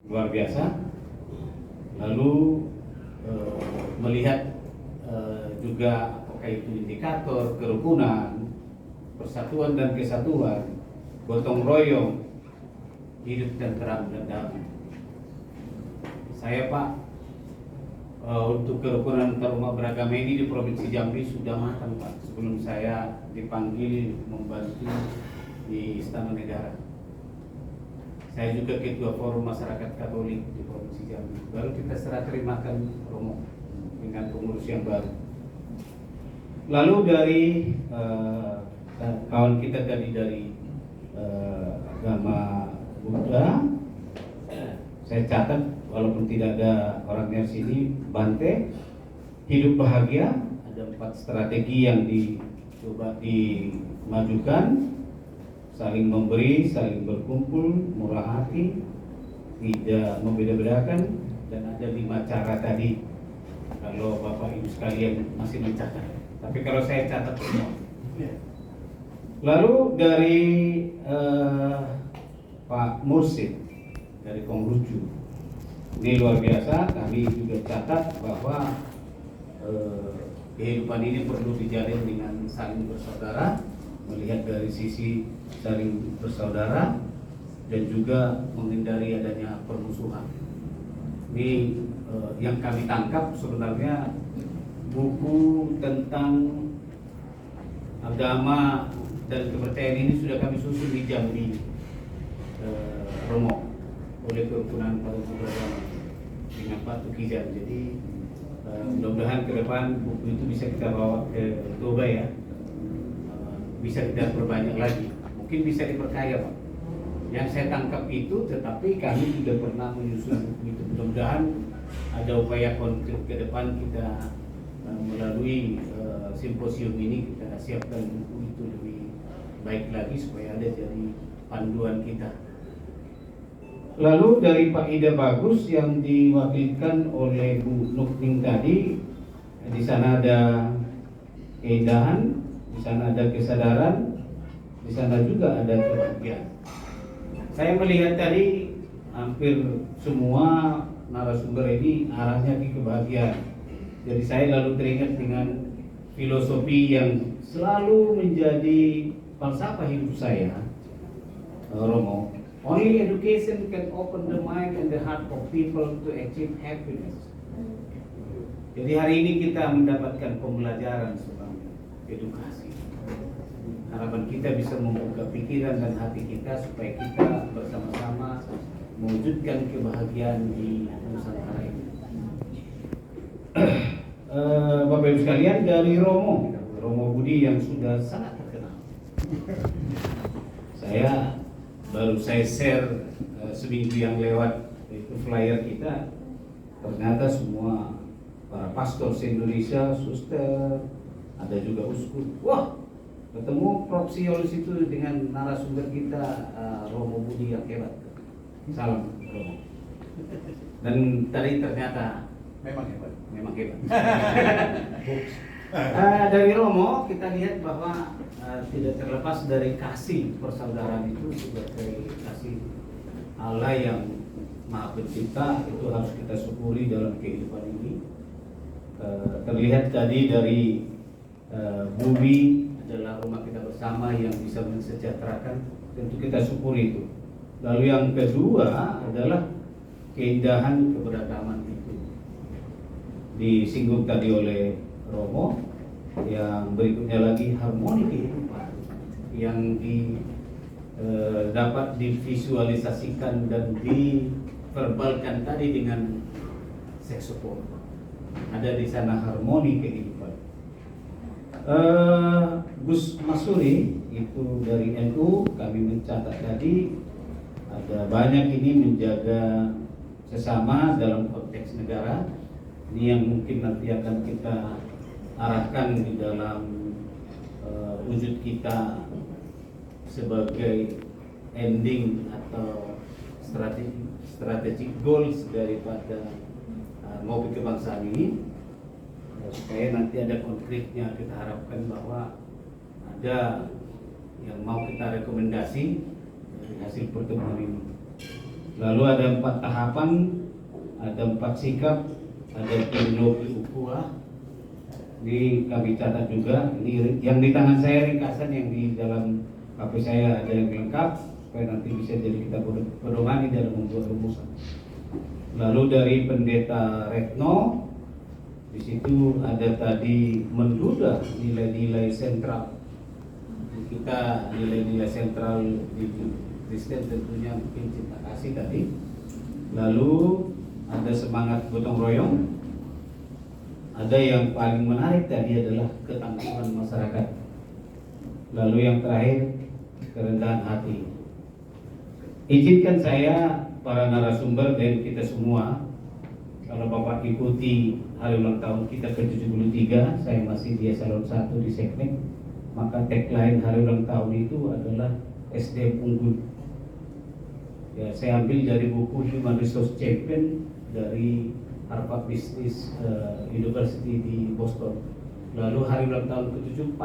luar biasa. Lalu melihat juga apakah itu indikator kerukunan, persatuan dan kesatuan, gotong royong, hidup tenteram dan damai. Saya Pak, untuk kerukunan antarumat beragama ini di Provinsi Jambi sudah matang Pak, sebelum saya dipanggil membantu di Istana Negara. Saya juga Ketua Forum Masyarakat Katolik di Provinsi Jambi. Baru kita serah terimakan Romo dengan pengurus yang baru. Lalu dari kawan kita tadi dari agama Buddha, saya catat walaupun tidak ada orangnya di sini, Bante, hidup bahagia, ada 4 strategi yang dicoba dimajukan. Saling memberi, saling berkumpul, murah hati, tidak membeda-bedakan, dan ada 5 cara tadi. Kalau Bapak Ibu sekalian masih mencatat, tapi kalau saya catat semua. Lalu dari Pak Mursid dari Konghucu, ini luar biasa. Kami juga catat bahwa kehidupan ini perlu dijalin dengan saling bersaudara, melihat dari sisi saling bersaudara dan juga menghindari adanya permusuhan. Ini yang kami tangkap sebenarnya buku tentang agama dan kepercayaan ini sudah kami susun di Jambi, Romo, oleh Kerukunan Antarumat Beragama dengan Pak Tukijan. Jadi mudah-mudahan ke depan buku itu bisa kita bawa ke Toba ya. Bisa kita perbanyak lagi, mungkin bisa diperkaya Pak. Yang saya tangkap itu, tetapi kami sudah pernah menyusun buku itu. Mudah-mudahan ada upaya konkret ke depan kita melalui simposium ini kita siapkan buku itu lebih baik lagi supaya ada jadi panduan kita. Lalu dari Pak Ida Bagus yang diwakilkan oleh Bu Nukning tadi, di sana ada keindahan, di sana ada kesadaran, di sana juga ada kebahagiaan. Saya melihat tadi hampir semua narasumber ini arahnya ke kebahagiaan. Jadi saya lalu teringat dengan filosofi yang selalu menjadi falsafah hidup saya, Romo. Only education can open the mind and the heart of people to achieve happiness. Jadi hari ini kita mendapatkan pembelajaran sebagai edukasi. Harapan kita bisa membuka pikiran dan hati kita supaya kita bersama-sama mewujudkan kebahagiaan di Nusantara ini. Bapak Ibu sekalian, dari Romo Budi yang sudah sangat terkenal. Saya share seminggu yang lewat itu flyer kita, ternyata semua para pastor se-Indonesia, suster, ada juga uskup. Wah, ketemu Prof. Siolis itu dengan narasumber kita, Romo Budi yang hebat. Salam Romo. Dan tadi ternyata memang hebat. Dari Romo kita lihat bahwa tidak terlepas dari kasih persaudaraan itu sebagai kasih Allah yang Maha Pencipta, itu harus kita syukuri dalam kehidupan ini. Terlihat tadi dari bumi adalah rumah kita bersama yang bisa mensejahterakan, tentu kita syukuri itu. Lalu yang kedua adalah keindahan keberagaman itu disinggung tadi oleh Romo. Yang berikutnya lagi harmoni kehidupan yang dapat divisualisasikan dan diverbalkan tadi dengan saksofon. Ada di sana harmoni kehidupan. Gus Masuri itu dari NU, kami mencatat tadi ada banyak ini menjaga sesama dalam konteks negara. Ini yang mungkin nanti akan kita arahkan di dalam wujud kita sebagai ending atau strategic goals daripada ngopi kebangsaan ini, supaya nanti ada konkretnya. Kita harapkan bahwa ada yang mau kita rekomendasi dari hasil pertemuan ini. Lalu ada 4 tahapan, ada 4 sikap, ada teknologi ukhuwah. Ini kami catat juga. Ini yang di tangan saya ringkasan, yang di dalam HP saya ada yang lengkap supaya nanti bisa jadi kita pedomani dalam membuat rumusan. Lalu dari Pendeta Retno, di situ ada tadi menduda nilai-nilai sentral. Kita nilai-nilai sentral di Kristen tentunya mungkin cinta kasih tadi. Lalu ada semangat gotong royong. Ada yang paling menarik tadi adalah ketangguhan masyarakat. Lalu yang terakhir, kerendahan hati. Izinkan saya, para narasumber dan kita semua, kalau Bapak ikuti hari ulang tahun kita ke-73, saya masih di eselon 1 di Seknek, maka tagline hari ulang tahun itu adalah SDM unggul. Ya, saya ambil dari buku Human Resource Champion dari Harvard Business University di Boston. Lalu hari ulang tahun ke-74,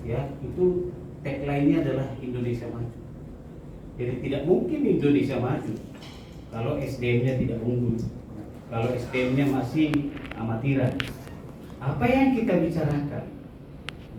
ya, itu tagline-nya adalah Indonesia Maju. Jadi tidak mungkin Indonesia maju kalau SDM-nya tidak unggul, kalau SDM-nya masih amatiran. Apa yang kita bicarakan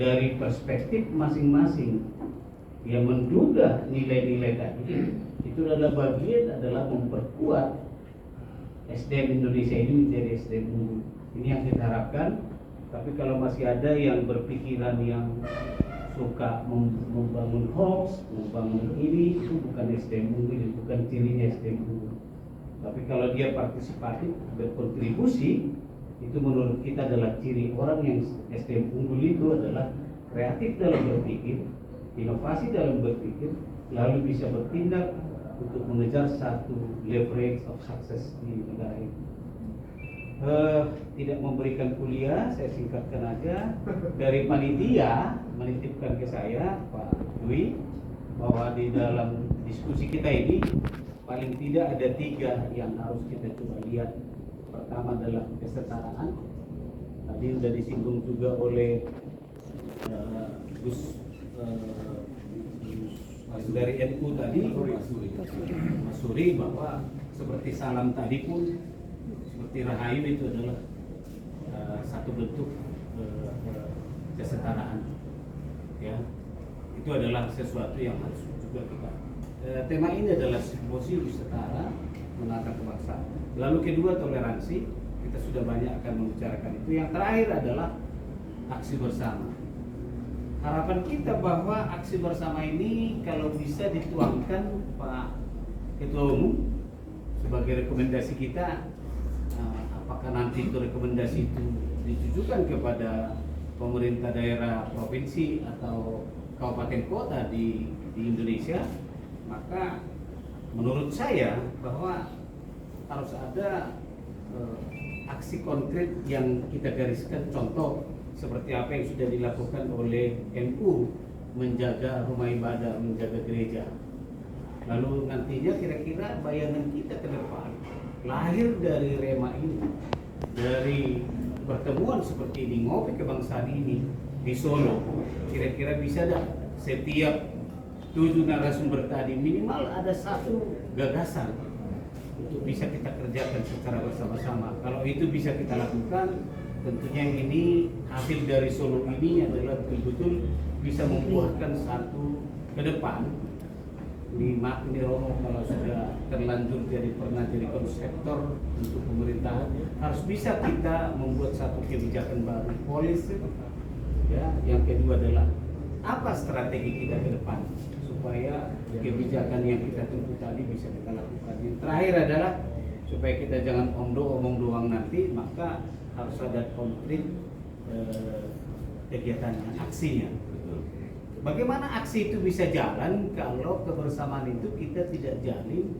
dari perspektif masing-masing yang menduga nilai-nilai tadi, itu adalah bagian adalah memperkuat SDM Indonesia ini menjadi SDM unggul. Ini yang kita harapkan. Tapi kalau masih ada yang berpikiran yang suka membangun hoax, membangun ini, itu bukan SDM unggul, bukan cirinya SDM unggul. Tapi kalau dia partisipatif, berkontribusi, itu menurut kita adalah ciri orang yang SDM unggul. Itu adalah kreatif dalam berpikir, inovasi dalam berpikir, lalu bisa bertindak untuk mengejar satu leverage of success di negara ini. Tidak memberikan kuliah, saya singkatkan aja. Dari panitia menitipkan ke saya, Pak Dwi, bahwa di dalam diskusi kita ini paling tidak ada 3 yang harus kita coba lihat. Pertama adalah kesetaraan. Tadi sudah disinggung juga oleh Gus dari NU tadi, Mas Suri, bahwa seperti salam tadi pun, seperti rahayu itu adalah satu bentuk kesetaraan. Ya, itu adalah sesuatu yang harus juga kita. Tema ini adalah simposium setara menata kebangsaan. Lalu kedua, toleransi. Kita sudah banyak akan membicarakan itu. Yang terakhir adalah aksi bersama. Harapan kita bahwa aksi bersama ini kalau bisa dituangkan Pak Ketua Umum sebagai rekomendasi kita, apakah nanti itu rekomendasi itu ditujukan kepada pemerintah daerah, provinsi atau kabupaten kota di Indonesia, maka menurut saya bahwa harus ada aksi konkret yang kita gariskan. Contoh seperti apa yang sudah dilakukan oleh NU menjaga rumah ibadah, menjaga gereja. Lalu nantinya kira-kira bayangan kita ke depan lahir dari Rema ini, dari pertemuan seperti ini, ngopi kebangsaan ini di Solo, kira-kira bisa dah setiap 7 narasumber tadi minimal ada 1 gagasan untuk bisa kita kerjakan secara bersama-sama. Kalau itu bisa kita lakukan, tentunya ini hasil dari Solo ini adalah betul-betul bisa membuahkan satu ke depan. Ini Romo kalau sudah terlanjur pernah jadi konseptor untuk pemerintahan, harus bisa kita membuat satu kebijakan baru, polisi. Ya, yang kedua adalah apa strategi kita ke depan supaya kebijakan yang kita tempuh tadi bisa kita lakukan. Yang terakhir adalah supaya kita jangan omong doang nanti, maka harus ada konkret kegiatannya, aksinya. Bagaimana aksi itu bisa jalan kalau kebersamaan itu kita tidak jalin?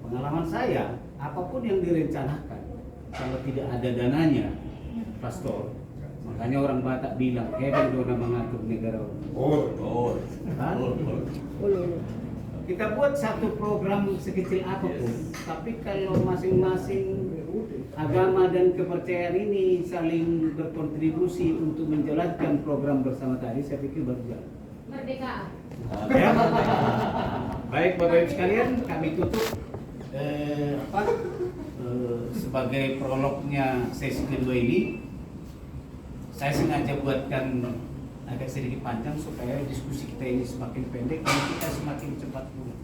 Pengalaman saya, apapun yang direncanakan, kalau tidak ada dananya, pastor, makanya orang Batak bilang, hebat dona mengatur negara. Kita buat satu program sekecil apapun, tapi kalau masing-masing agama dan kepercayaan ini saling berkontribusi untuk menjalankan program bersama tadi, saya pikir baru jalan. Merdeka. Ya. Baik Bapak Ibu sekalian, kami tutup sebagai prolognya sesi kedua ini, saya sengaja buatkan agak sedikit panjang supaya diskusi kita ini semakin pendek dan kita semakin cepat pulang.